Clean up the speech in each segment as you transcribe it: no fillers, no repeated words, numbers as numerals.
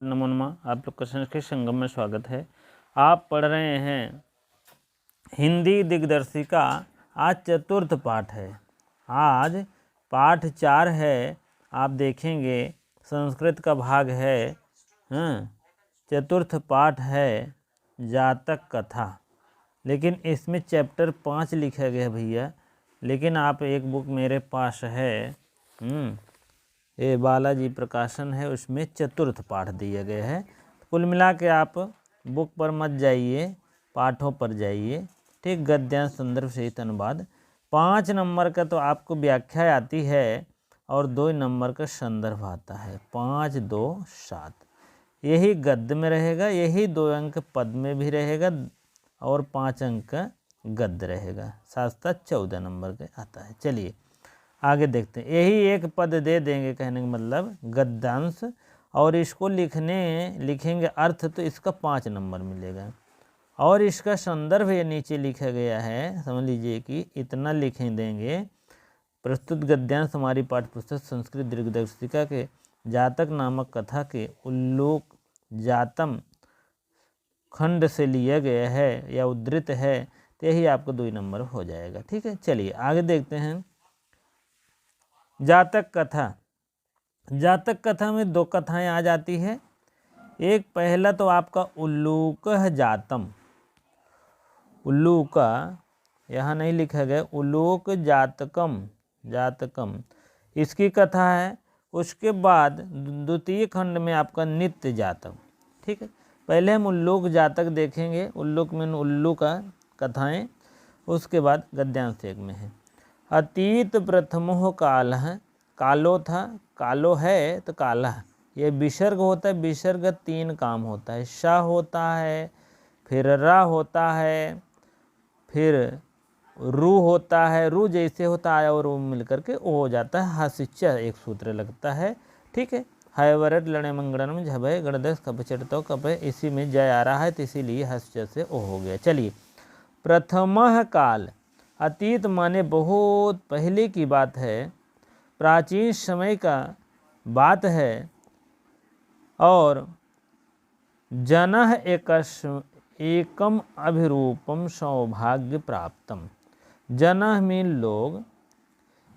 नमो नमः। आप लोग क्वेश्चन के संगम में स्वागत है। आप पढ़ रहे हैं हिंदी दिग्दर्शिका। आज चतुर्थ पाठ है। आज पाठ 4 है। आप देखेंगे संस्कृत का भाग है। चतुर्थ पाठ है जातक कथा। लेकिन इसमें चैप्टर 5 लिखा गया भैया। लेकिन आप एक बुक मेरे पास है, ये बालाजी प्रकाशन है, उसमें चतुर्थ पाठ दिया गया है। कुल मिला के आप बुक पर मत जाइए, पाठों पर जाइए। ठीक, गद्यांश संदर्भ सहित अनुवाद। 5 नंबर का तो आपको व्याख्या आती है और 2 नंबर का संदर्भ आता है। 5, 2, 7 यही गद्य में रहेगा, यही 2 अंक पद में भी रहेगा और 5 अंक का गद्य रहेगा। 7, 14 नंबर का आता है। चलिए आगे देखते हैं। यही एक पद दे देंगे, कहने का मतलब गद्यांश, और इसको लिखेंगे अर्थ, तो इसका 5 नंबर मिलेगा। और इसका संदर्भ ये नीचे लिखा गया है, समझ लीजिए कि इतना लिखे देंगे। प्रस्तुत गद्यांश हमारी पाठ्यपुस्तक संस्कृत दिग्दर्शिका के जातक नामक कथा के उल्लोक जातम खंड से लिया गया है या उद्धृत है, तो यही आपको 2 नंबर हो जाएगा। ठीक है, चलिए आगे देखते हैं। जातक कथा। जातक कथा में 2 कथाएं आ जाती है। एक पहला तो आपका उल्लूक जातम। उल्लूक यहाँ नहीं लिखा गया, उल्लूक जातकम, जातकम इसकी कथा है। उसके बाद द्वितीय खंड में आपका नित्य जातक। ठीक है, पहले हम उल्लूक जातक देखेंगे। उल्लूक में उल्लू का कथाएं, उसके बाद गद्यांश एक में है। अतीत प्रथमो काल है, कालो था, कालो है तो काला। ये विसर्ग होता है। विसर्ग 3 काम होता है। श होता है, फिर र होता है, फिर रू होता है। रू जैसे होता है और रू मिलकर के ओ हो जाता है। हसिच्य एक सूत्र लगता है। ठीक है, हयवरट लड़े मंगड़न में झभय गणदस कप चढ़तो कप, इसी में जय आ रहा है तो इसीलिए हस्य से ओ हो गया। चलिए, प्रथम काल, अतीत माने बहुत पहले की बात है, प्राचीन समय का बात है। और जनः एकम अभिरूपम सौभाग्य प्राप्तम। जनः मीन लोग,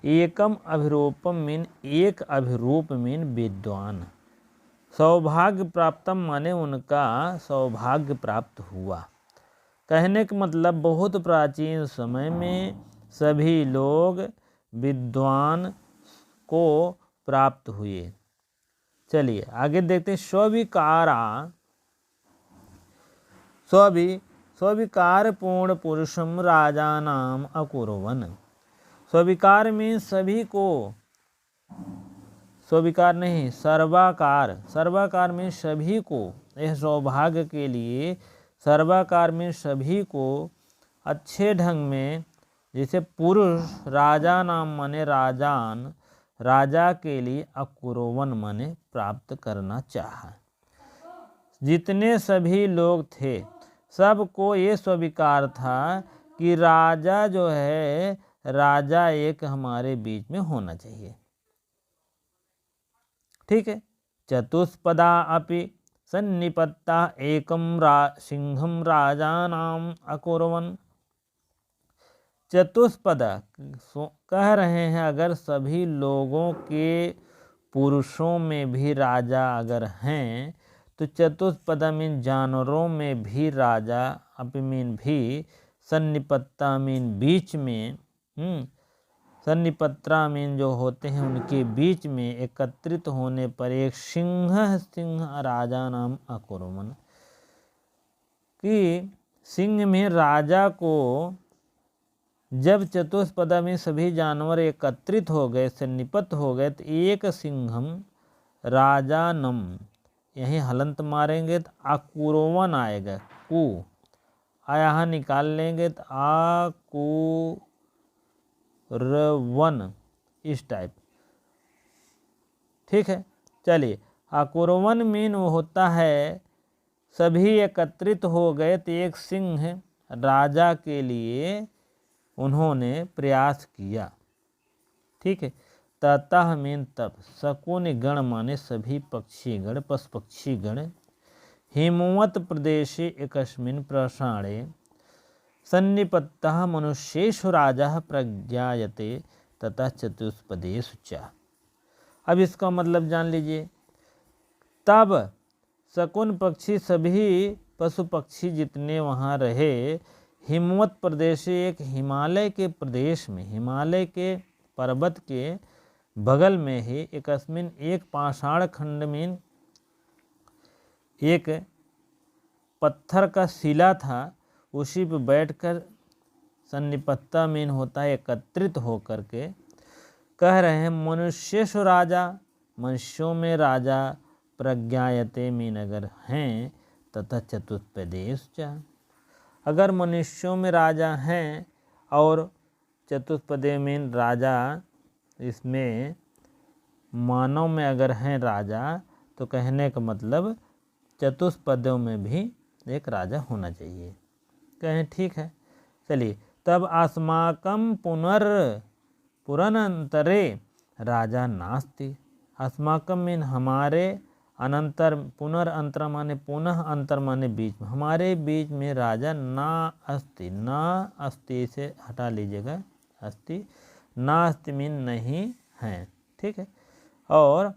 एकम अभिरूपम मीन एक अभिरूप मीन विद्वान, सौभाग्य प्राप्तम माने उनका सौभाग्य प्राप्त हुआ। कहने का मतलब बहुत प्राचीन समय में सभी लोग विद्वान को प्राप्त हुए। चलिए आगे देखते हैं। स्वीकारा, स्वीकार पूर्ण पुरुषम राजा नाम अकुर्वन। स्वीकार में सभी को, स्वीकार नहीं, सर्वाकार, सर्वाकार में सभी को, यह सौभाग्य के लिए सर्वाकार में सभी को अच्छे ढंग में, जैसे पुरुष, राजा नाम माने राजान, राजा के लिए अकुर्वन माने प्राप्त करना चाहा। जितने सभी लोग थे सबको ये स्वीकार था कि राजा जो है, राजा एक हमारे बीच में होना चाहिए। ठीक है, चतुष्पदा अपि सन्निपत्ता एकम सिंहम राजानाम अकुर्वन। चतुष्पदा कह रहे हैं, अगर सभी लोगों के पुरुषों में भी राजा अगर हैं, तो चतुष्पदा मीन जानवरों में भी राजा, अपि मीन भी, सन्निपत्ता मीन बीच में, सन्निपत्रा मीन जो होते हैं उनके बीच में एकत्रित होने पर एक सिंह राजा नाम अकुर्वन, कि सिंह में राजा को जब चतुष्पदा में सभी जानवर एकत्रित हो गए, सन्निपत हो गए, तो एक सिंहम राजानम, यहीं हलंत मारेंगे तो अकुर्वन आएगा। कु यहाँ निकाल लेंगे तो अकुर्वन, इस टाइप। ठीक है, चलिए, अकुर्वन मीन होता है सभी एकत्रित हो गए तो एक सिंह राजा के लिए उन्होंने प्रयास किया। ठीक है, ततः मीन तब, शकुन गण माने सभी पक्षीगण पशु पक्षीगण, हिमवत प्रदेशे एकस्मिन् प्रशाणे सन्निपत्तः मनुष्येषु राजा प्रज्ञायते ततः चतुष्पदेषु च। अब इसका मतलब जान लीजिए। तब शकुन पक्षी सभी पशु पक्षी जितने वहाँ रहे, हिमवत प्रदेश, एक हिमालय के प्रदेश में, हिमालय के पर्वत के बगल में ही एकस्मिन एक पाषाण खंड में एक पत्थर का शिला था, उसी पर बैठकर सन्निपत्ता मीन होता है एकत्रित होकर के कह रहे हैं मनुष्येषु राजा, मनुष्यों में राजा, प्रज्ञायते मीन अगर हैं तथा चतुष्पदेश च, अगर मनुष्यों में राजा हैं और चतुष्पदे मीन राजा, इसमें मानव में अगर हैं राजा, तो कहने का मतलब चतुष्पदों में भी एक राजा होना चाहिए। कहें ठीक है। चलिए, तब अस्माकं पुरनंतरे राजा नास्ति। अस्माकं मीन हमारे, अनंतर, पुनरअंतर माने पुनः, अंतर माने बीच में, हमारे बीच में राजा ना अस्ति। ना अस्ति से हटा लीजिएगा, अस्ति, ना अस्ति मीन नहीं है। ठीक है। और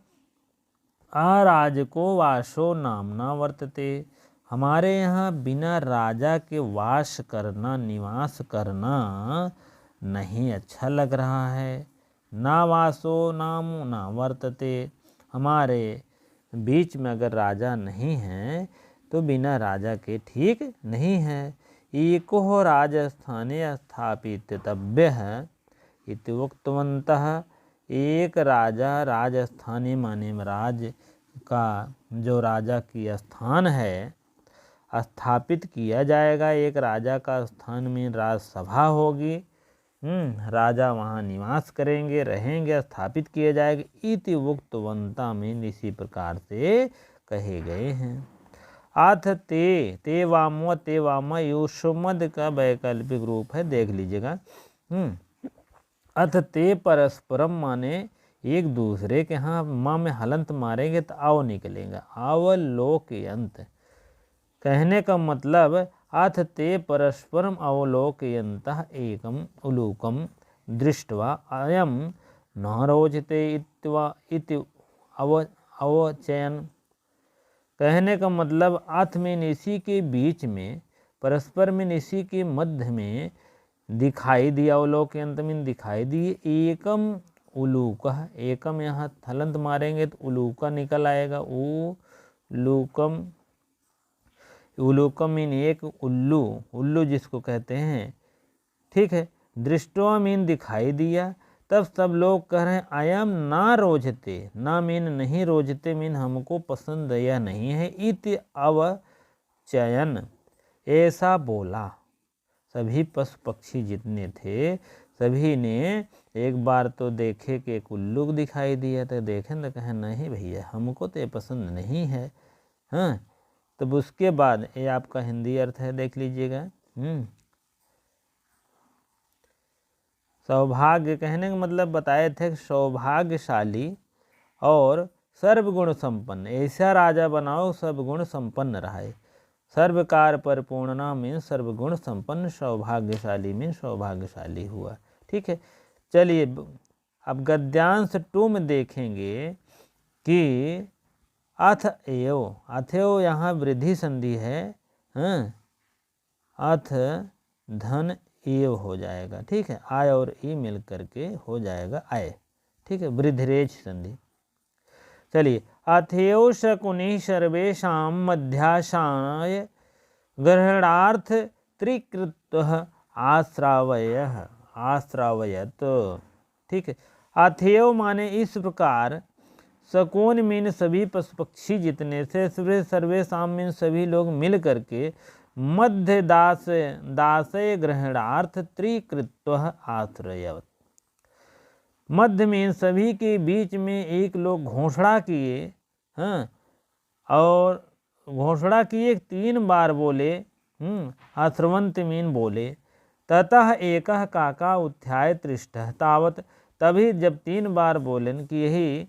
अराज को वासो नामना वर्तते, हमारे यहाँ बिना राजा के वास करना, निवास करना नहीं अच्छा लग रहा है। ना वासो नाम ना वर्तते, हमारे बीच में अगर राजा नहीं है तो बिना राजा के ठीक नहीं है। एको राजस्थाने स्थापितव्यः इति उक्तवन्तः, एक राजा राजस्थानी माने राज्य का जो राजा की स्थान है स्थापित किया जाएगा। एक राजा का स्थान में राजसभा होगी, राजा वहाँ निवास करेंगे, रहेंगे, स्थापित किए जाएंगे। इति उक्तवन्ता में इसी प्रकार से कहे गए हैं। अथ ते वाम युष्मद का वैकल्पिक रूप है, देख लीजिएगा। अथ ते परस्परम माने एक दूसरे के यहाँ माँ में हलंत मारेंगे तो आओ निकलेगा, अवलोकयंत, कहने का मतलब अथ ते परस्परम अवलोकयन्तः एकम उलूकम दृष्ट्वा अयम न रोचते इति अवचयन, कहने का मतलब अथ में इसी के बीच में, परस्पर में इसी के मध्य में दिखाई दिया, अवलोकयंत में दिखाई दिए, एकम उलूकः, एकम यहाँ हलंत मारेंगे तो उलूका निकल आएगा, उलूकम, उलूकम मीन एक उल्लू, उल्लू जिसको कहते हैं। ठीक है। दृष्टवा मीन दिखाई दिया। तब सब लोग कह रहे हैं अयम ना रोजते, ना मीन नहीं, रोजते मीन हमको पसंद या नहीं है, इति अवचयन, ऐसा बोला। सभी पशु पक्षी जितने थे सभी ने एक बार तो देखे कि एक उल्लू दिखाई दिया, तो देखें तो कहें नहीं भैया हमको तो ये पसंद नहीं है। हाँ, तब उसके बाद ये आपका हिंदी अर्थ है, देख लीजिएगा। सौभाग्य, कहने का मतलब बताए थे सौभाग्यशाली और सर्वगुण संपन्न, ऐसा राजा बनाओ सर्वगुण संपन्न रहे। सर्वकार परिपूर्णना में सर्वगुण संपन्न, सौभाग्यशाली में सौभाग्यशाली हुआ। ठीक है। चलिए अब गद्यांश 2 में देखेंगे कि अथ एव, अथेव यहाँ वृद्धि संधि है, अथ धन एव हो जाएगा। ठीक है। आय और ई मिल करके हो जाएगा आय। ठीक है। वृद्धिरेच संधि। चलिए, अथेव शकुनि सर्वेषां मध्याशाय ग्रहणार्थ त्रिकृतः आश्रावयत। ठीक है। अथेव माने इस प्रकार, शकुन मीन सभी पशु पक्षी जितने से, सर्वेषां मीन सभी लोग मिल करके, मध्य दासय ग्रहणार्थ त्रिकृत्वः आश्रयवत, मध्य में सभी के बीच में एक लोग घोषणा किए, और घोषणा किए 3 बार बोले, आश्रवंत मीन बोले, ततः एकः काका उत्थाय तृष्टः तावत्, तभी जब 3 बार बोलें कि यही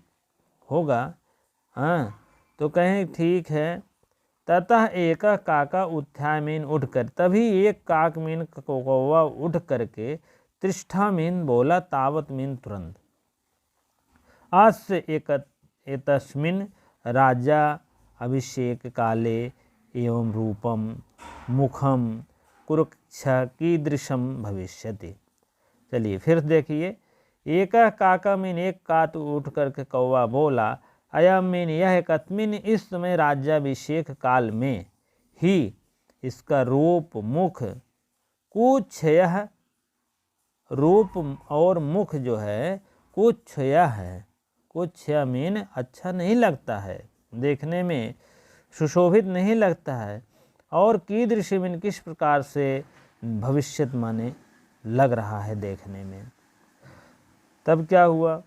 होगा, हाँ, तो कहें ठीक है। ततः एक काका उत्थाय मीन उठकर, तभी एक काक मीन कौवा उठ करके त्रिष्ठा मीन बोला, तावत मीन तुरंत। आज से एतस्मिन् राजा अभिषेक काले एवं रूपम मुखम कुरुक्ष कीदृशम भविष्यति। चलिए फिर देखिए, एक काका मीन एक कात उठ करके कौवा बोला, अयम मीन यह कस्मिन इस समय राज्याभिषेक काल में ही इसका रूप मुख कुछ यह रूप और मुख जो है कुछ यह है, कुछ यह मीन अच्छा नहीं लगता है, देखने में सुशोभित नहीं लगता है, और कीदृश मीन किस प्रकार से भविष्यत माने लग रहा है देखने में। तब क्या हुआ,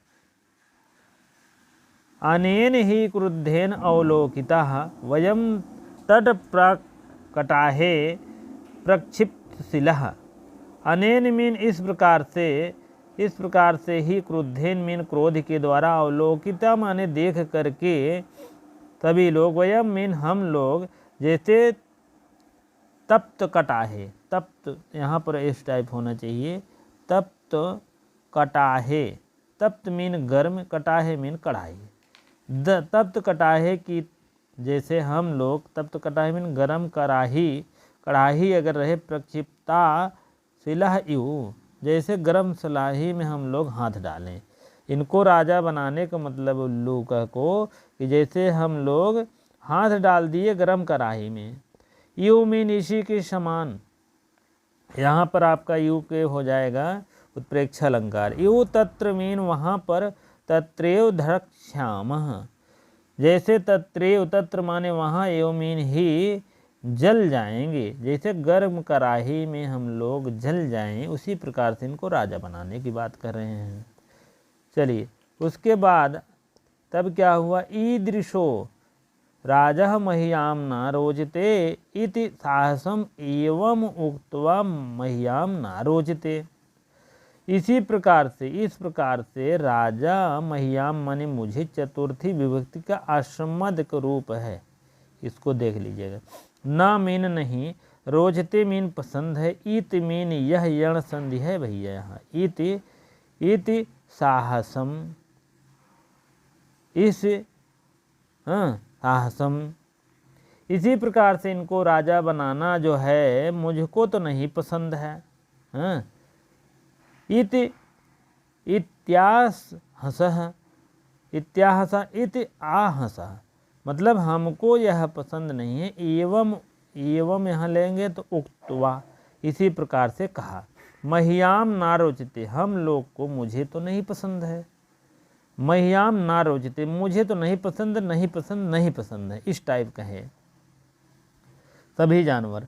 अनेन ही क्रुद्धेन अवलोकितः वयं तटप्रकटाहे प्रक्षिप्तशिलः। अनेन मीन इस प्रकार से ही क्रुद्धेन मीन क्रोध के द्वारा अवलोकिता माने देख करके सभी लोग, वयम मीन हम लोग, जैसे तप्त कटाहे, तप्त यहाँ पर इस टाइप होना चाहिए, तप्त कटाहे, तप्त मीन गर्म, कटाहे मीन कढ़ाई, तप्त कटाहे की जैसे हम लोग, तप्त कटाहे मीन गर्म कढ़ाही अगर रहे, प्रक्षिप्ता सिलाह इव, जैसे गर्म सलाही में हम लोग हाथ डालें। इनको राजा बनाने का मतलब उल्लू का को कि जैसे हम लोग हाथ डाल दिए गर्म कढ़ाई में, यू मीन इसी के समान। यहाँ पर आपका यू के हो जाएगा उत्प्रेक्षा अलंकार, यू तत्र मीन वहाँ पर, तत्रेव धरक्ष्यामः, जैसे तत्रेव तत्र माने वहाँ, एवं मीन ही जल जाएंगे, जैसे गर्म कढ़ाई में हम लोग जल जाएं, उसी प्रकार से इनको राजा बनाने की बात कर रहे हैं। चलिए उसके बाद तब क्या हुआ, ईदृशो राजा मह्याम न रोचते इति साहसम एवं उक्त्वा मह्याम न रोचते। इसी प्रकार से, इस प्रकार से राजा मह्याम माने मुझे, चतुर्थी विभक्ति का आश्रमद रूप है, इसको देख लीजिएगा। ना मीन नहीं, रोचते मीन पसंद है, इत मीन यह यण संधि है भैया यहाँ, इति साहसम, इस साहसम, इसी प्रकार से इनको राजा बनाना जो है मुझको तो नहीं पसंद है। इति इत्याहसः, इत्याहसा इति आहसः, मतलब हमको यह पसंद नहीं है, एवं यहाँ लेंगे तो उक्त्वा, इसी प्रकार से कहा, मह्याम ना रोचते, हम लोग को, मुझे तो नहीं पसंद है, मह्याम ना रोचते, मुझे तो नहीं पसंद, नहीं पसंद है, इस टाइप का है सभी जानवर।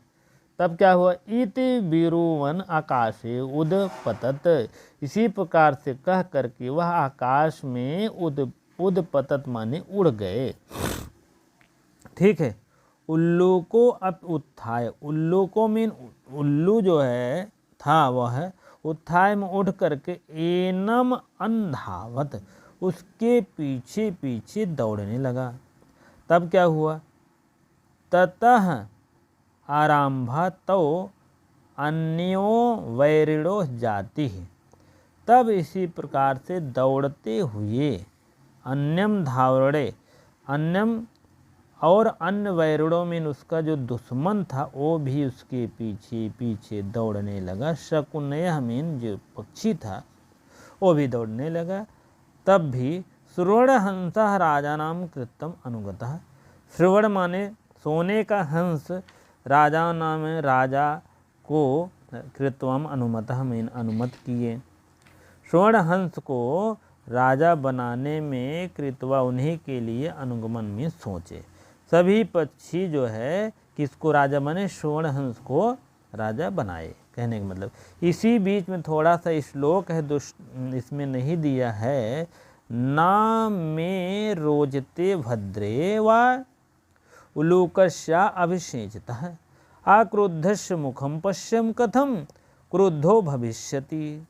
तब क्या हुआ, इति बिरुवन आकाशे उदपतत, इसी प्रकार से कह करके वह आकाश में उदपतत माने उड़ गए। ठीक है, उल्लू को अब उत्थाय, उल्लू को मीन उल्लू जो है था वह उत्थाय में उठ करके एनम अंधावत, उसके पीछे पीछे दौड़ने लगा। तब क्या हुआ, ततः आरंभा तो अन्यो वैरिणो जाति, तब इसी प्रकार से दौड़ते हुए अन्यम धावड़े, अन्यम और अन्य वैरिणों में उसका जो दुश्मन था वो भी उसके पीछे पीछे दौड़ने लगा। शकुनयः मीन जो पक्षी था वो भी दौड़ने लगा। तब भी श्रवणहंसः राजा नाम कृतम अनुगतः, श्रवण माने सोने का हंस, राजा नाम राजा को कृतम अनुमतः मीन अनुमत किए। श्रवण हंस को राजा बनाने में कृतवा उन्हीं के लिए अनुगमन में सोचे। सभी पक्षी जो है किसको राजा बने, श्रवण हंस को राजा बनाए, कहने का मतलब। इसी बीच में थोड़ा सा श्लोक है, इसमें नहीं दिया है, ना में रोजते भद्रे वा उलूकस्या अभिषेचतः आक्रुद्धस्य मुखम पश्यम कथम क्रुद्धो भविष्यति।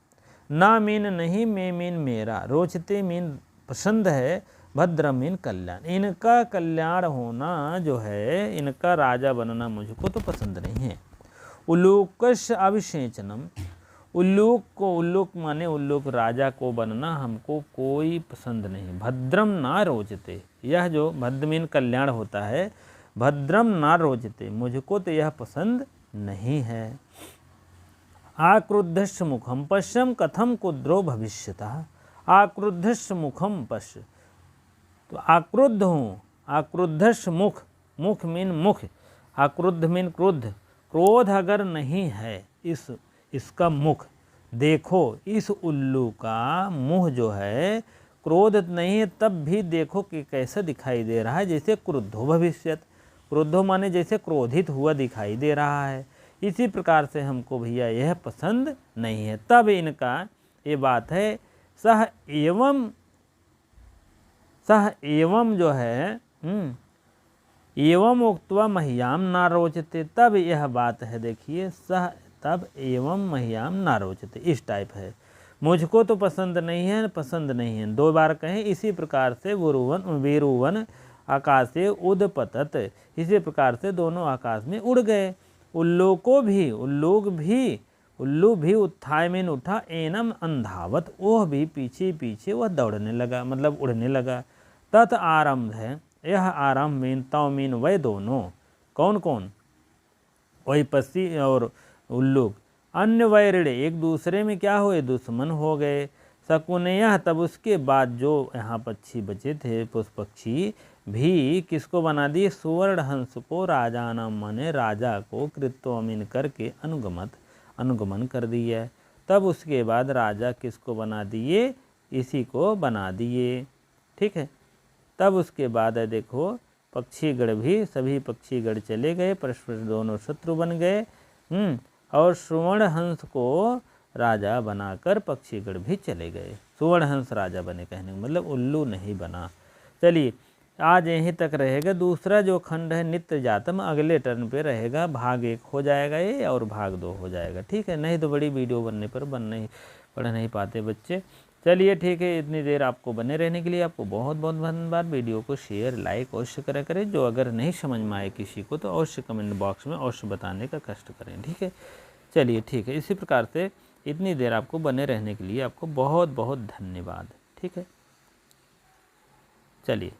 ना मीन नहीं, मैं मीन मेरा, रोचते मीन पसंद है, भद्र मीन कल्याण, इनका कल्याण होना जो है, इनका राजा बनना मुझको तो पसंद नहीं है। उल्लूकश अभिषेचनम, उल्लूक को, उल्लूक माने उल्लूक राजा को बनना हमको कोई पसंद नहीं। भद्रम ना रोचते, यह जो भद्र मीन कल्याण होता है, भद्रम ना रोचते, मुझको तो यह पसंद नहीं है। आक्रुद्धस्य मुखम पश्यम कथम कुद्रो भविष्यतः, आक्रुद्धस्य मुखम पश्य, तो आक्रुद्ध हूँ, आक्रुद्धस्य मुख, मुख मीन मुख, आक्रुद्ध मीन क्रुद्ध, क्रोध अगर नहीं है इसका मुख, देखो इस उल्लू का मुंह जो है क्रोध नहीं है, तब भी देखो कि कैसा दिखाई दे रहा है, जैसे क्रुद्धो भविष्यत, क्रुद्धो माने जैसे क्रोधित हुआ दिखाई दे रहा है। इसी प्रकार से हमको भैया यह पसंद नहीं है। तब इनका ये बात है, सह एवं जो है एवं उक्त्वा मह्याम ना रोचते, तब यह बात है, देखिए सह तब एवं मह्याम ना रोचते, इस टाइप है, मुझको तो पसंद नहीं है, पसंद नहीं है, 2 बार कहें। इसी प्रकार से वीरुवन आकाशे उदपतत, इसी प्रकार से दोनों आकाश में उड़ गए। उल्लू भी उत्थाय में उठा, एनम अंधावत, वह भी पीछे पीछे वह दौड़ने लगा, मतलब उड़ने लगा। तत् आरंभ है, यह आरंभ मीन तव मीन वह दोनों, कौन कौन, वही पक्षी और उल्लू, अन्य वैरिण एक दूसरे में क्या हुए, दुश्मन हो गए। शकुनयः, तब उसके बाद जो यहाँ पक्षी बचे थे, पुष्प पक्षी भी किसको बना दिए, सुवर्ण हंस को, राजा नाम माने राजा को, कृत्वमीन करके अनुगमन कर दिया। तब उसके बाद राजा किसको बना दिए, इसी को बना दिए, ठीक है। तब उसके बाद है देखो पक्षीगण भी, सभी पक्षीगण चले गए, परस्पर दोनों शत्रु बन गए, और सुवर्ण हंस को राजा बनाकर पक्षीगण भी चले गए। सुवर्ण हंस राजा बने, कहने का मतलब उल्लू नहीं बना। चलिए आज यहीं तक रहेगा। दूसरा जो खंड है नित्य जातम, अगले टर्न पे रहेगा, भाग 1 हो जाएगा ये और भाग 2 हो जाएगा, ठीक है। नहीं तो बड़ी वीडियो बनने पर पढ़ नहीं पाते बच्चे। चलिए ठीक है, इतनी देर आपको बने रहने के लिए आपको बहुत बहुत धन्यवाद। वीडियो को शेयर लाइक अवश्य करें। जो अगर नहीं समझ में आए किसी को तो अवश्य कमेंट बॉक्स में अवश्य बताने का कष्ट करें, ठीक है। चलिए ठीक है, इसी प्रकार से इतनी देर आपको बने रहने के लिए आपको बहुत बहुत धन्यवाद, ठीक है। चलिए।